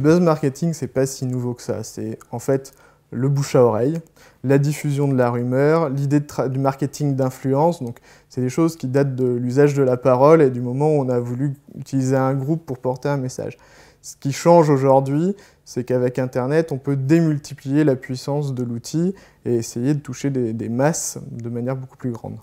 buzz marketing, c'est pas si nouveau que ça. C'est en fait le bouche à oreille, la diffusion de la rumeur, l'idée du marketing d'influence. Donc, c'est des choses qui datent de l'usage de la parole et du moment où on a voulu utiliser un groupe pour porter un message. Ce qui change aujourd'hui, c'est qu'avec Internet, on peut démultiplier la puissance de l'outil et essayer de toucher des masses de manière beaucoup plus grande.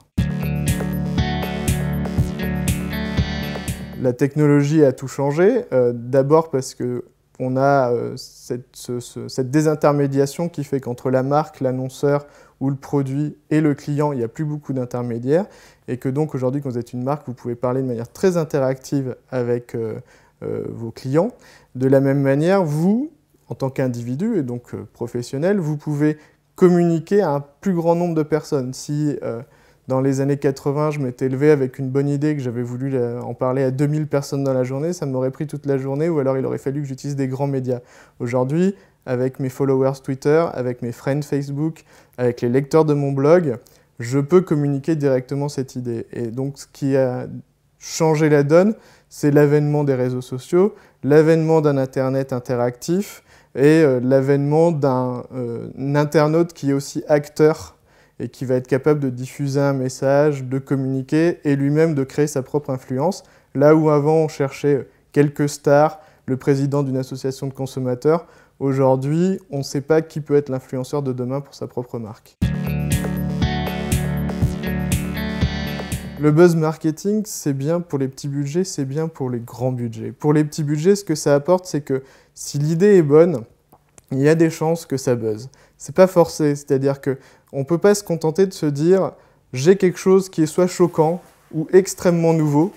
La technologie a tout changé, d'abord parce qu'on a cette désintermédiation qui fait qu'entre la marque, l'annonceur ou le produit et le client, il n'y a plus beaucoup d'intermédiaires et que donc aujourd'hui, quand vous êtes une marque, vous pouvez parler de manière très interactive avec vos clients. De la même manière, vous, en tant qu'individu et donc professionnel, vous pouvez communiquer à un plus grand nombre de personnes. Si dans les années 80, je m'étais levé avec une bonne idée que j'avais voulu en parler à 2000 personnes dans la journée, ça m'aurait pris toute la journée ou alors il aurait fallu que j'utilise des grands médias. Aujourd'hui, avec mes followers Twitter, avec mes friends Facebook, avec les lecteurs de mon blog, je peux communiquer directement cette idée. Et donc, ce qui a changé la donne, c'est l'avènement des réseaux sociaux, l'avènement d'un Internet interactif et l'avènement d'un internaute qui est aussi acteur et qui va être capable de diffuser un message, de communiquer et lui-même de créer sa propre influence. Là où avant on cherchait quelques stars, le président d'une association de consommateurs, aujourd'hui on ne sait pas qui peut être l'influenceur de demain pour sa propre marque. Le buzz marketing, c'est bien pour les petits budgets, c'est bien pour les grands budgets. Pour les petits budgets, ce que ça apporte, c'est que si l'idée est bonne, il y a des chances que ça buzz. C'est pas forcé, c'est-à-dire qu'on ne peut pas se contenter de se dire « j'ai quelque chose qui est soit choquant ou extrêmement nouveau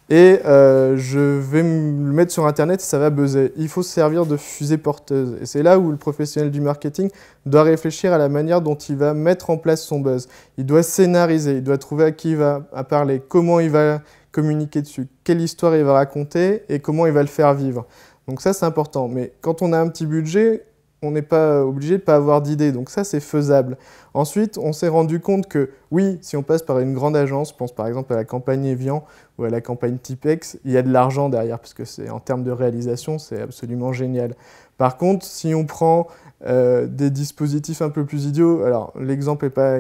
et je vais me le mettre sur Internet et ça va buzzer ». Il faut se servir de fusée porteuse. Et c'est là où le professionnel du marketing doit réfléchir à la manière dont il va mettre en place son buzz. Il doit scénariser, il doit trouver à qui il va parler, comment il va communiquer dessus, quelle histoire il va raconter et comment il va le faire vivre. Donc ça, c'est important. Mais quand on a un petit budget, on n'est pas obligé de ne pas avoir d'idée. Donc ça, c'est faisable. Ensuite, on s'est rendu compte que, oui, si on passe par une grande agence, je pense par exemple à la campagne Evian ou à la campagne Tipex, il y a de l'argent derrière, parce que en termes de réalisation, c'est absolument génial. Par contre, si on prend des dispositifs un peu plus idiots, alors l'exemple n'est pas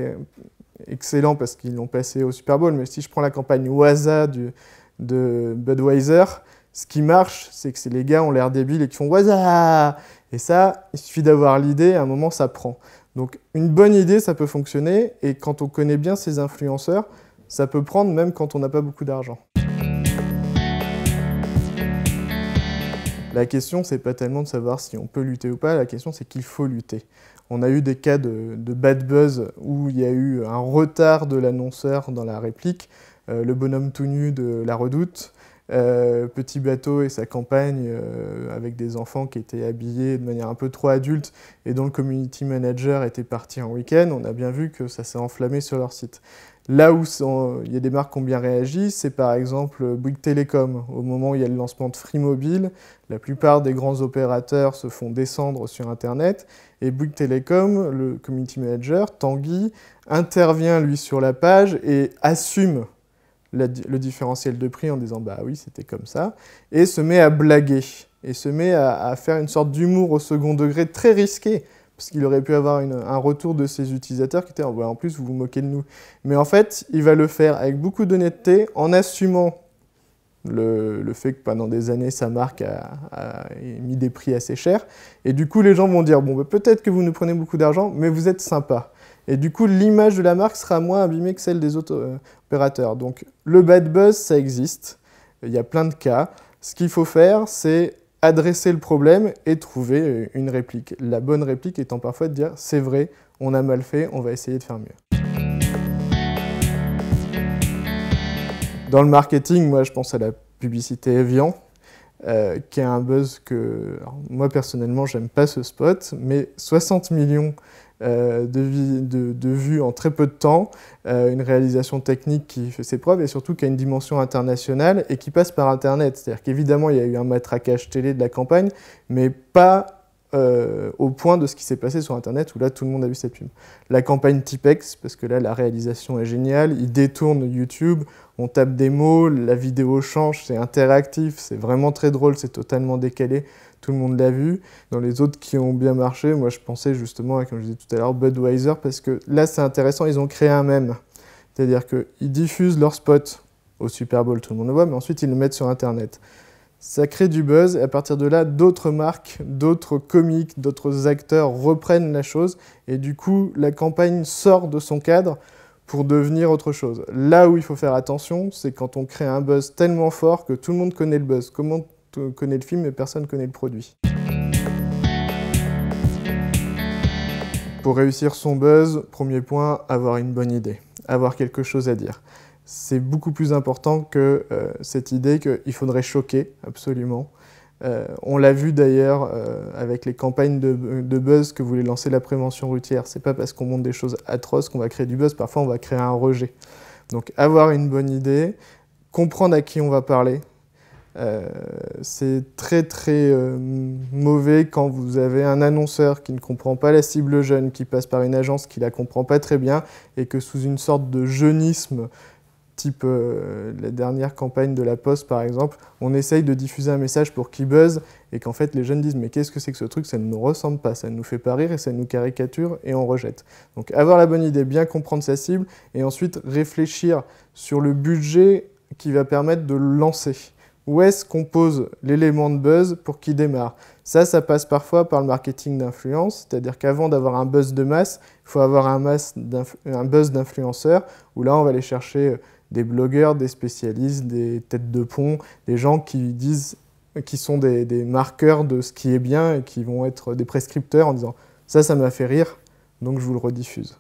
excellent parce qu'ils l'ont passé au Super Bowl, mais si je prends la campagne Waza de Budweiser, ce qui marche, c'est que les gars ont l'air débiles et qui font « Waza !» Et ça, il suffit d'avoir l'idée, à un moment, ça prend. Donc, une bonne idée, ça peut fonctionner, et quand on connaît bien ces influenceurs, ça peut prendre même quand on n'a pas beaucoup d'argent. La question, c'est pas tellement de savoir si on peut lutter ou pas, la question, c'est qu'il faut lutter. On a eu des cas de bad buzz où il y a eu un retard de l'annonceur dans la réplique, le bonhomme tout nu de La Redoute, Petit Bateau et sa campagne avec des enfants qui étaient habillés de manière un peu trop adulte et dont le community manager était parti en week-end, on a bien vu que ça s'est enflammé sur leur site. Là où il y a des marques qui ont bien réagi, c'est par exemple Bouygues Télécom. Au moment où il y a le lancement de Free Mobile, la plupart des grands opérateurs se font descendre sur Internet et Bouygues Télécom, le community manager, Tanguy, intervient lui sur la page et assume le différentiel de prix en disant « bah oui, c'était comme ça », et se met à blaguer, et se met à faire une sorte d'humour au second degré très risqué, parce qu'il aurait pu avoir un retour de ses utilisateurs qui étaient « en plus, vous vous moquez de nous ». Mais en fait, il va le faire avec beaucoup d'honnêteté, en assumant le fait que pendant des années, sa marque a mis des prix assez chers, et du coup, les gens vont dire « bon, bah, peut-être que vous nous prenez beaucoup d'argent, mais vous êtes sympa ». Et du coup, l'image de la marque sera moins abîmée que celle des autres opérateurs. Donc, le bad buzz, ça existe. Il y a plein de cas. Ce qu'il faut faire, c'est adresser le problème et trouver une réplique. La bonne réplique étant parfois de dire « c'est vrai, on a mal fait, on va essayer de faire mieux ». Dans le marketing, moi, je pense à la publicité Evian, qui a un buzz que... Alors, moi, personnellement, j'aime pas ce spot, mais 60 millions de vues en très peu de temps, une réalisation technique qui fait ses preuves et surtout qui a une dimension internationale et qui passe par Internet. C'est-à-dire qu'évidemment, il y a eu un matraquage télé de la campagne, mais pas au point de ce qui s'est passé sur Internet, où là, tout le monde a vu cette pub. La campagne Tipex, parce que là, la réalisation est géniale, ils détournent YouTube, on tape des mots, la vidéo change, c'est interactif, c'est vraiment très drôle, c'est totalement décalé, tout le monde l'a vu. Dans les autres qui ont bien marché, moi je pensais justement, comme je disais tout à l'heure, Budweiser, parce que là, c'est intéressant, ils ont créé un mème. C'est-à-dire qu'ils diffusent leur spot au Super Bowl, tout le monde le voit, mais ensuite ils le mettent sur Internet. Ça crée du buzz, et à partir de là, d'autres marques, d'autres comiques, d'autres acteurs reprennent la chose, et du coup, la campagne sort de son cadre pour devenir autre chose. Là où il faut faire attention, c'est quand on crée un buzz tellement fort que tout le monde connaît le buzz. Comment on connaît le film, mais personne ne connaît le produit. Pour réussir son buzz, premier point, avoir une bonne idée, avoir quelque chose à dire. C'est beaucoup plus important que cette idée qu'il faudrait choquer, absolument. On l'a vu d'ailleurs avec les campagnes de buzz que voulait lancer la prévention routière. C'est pas parce qu'on montre des choses atroces qu'on va créer du buzz, parfois on va créer un rejet. Donc avoir une bonne idée, comprendre à qui on va parler. C'est très mauvais quand vous avez un annonceur qui ne comprend pas la cible jeune, qui passe par une agence qui la comprend pas très bien et que sous une sorte de jeunisme, type la dernière campagne de la Poste par exemple, on essaye de diffuser un message pour qu'il buzz et qu'en fait les jeunes disent mais qu'est-ce que c'est que ce truc, ça ne nous ressemble pas, ça ne nous fait pas rire et ça nous caricature et on rejette. Donc avoir la bonne idée, bien comprendre sa cible et ensuite réfléchir sur le budget qui va permettre de le lancer. Où est-ce qu'on pose l'élément de buzz pour qu'il démarre? Ça passe parfois par le marketing d'influence, c'est-à-dire qu'avant d'avoir un buzz de masse, il faut avoir un buzz d'influenceurs, où là on va aller chercher des blogueurs, des spécialistes, des têtes de pont, des gens qui sont des marqueurs de ce qui est bien et qui vont être des prescripteurs en disant « ça m'a fait rire, donc je vous le rediffuse ».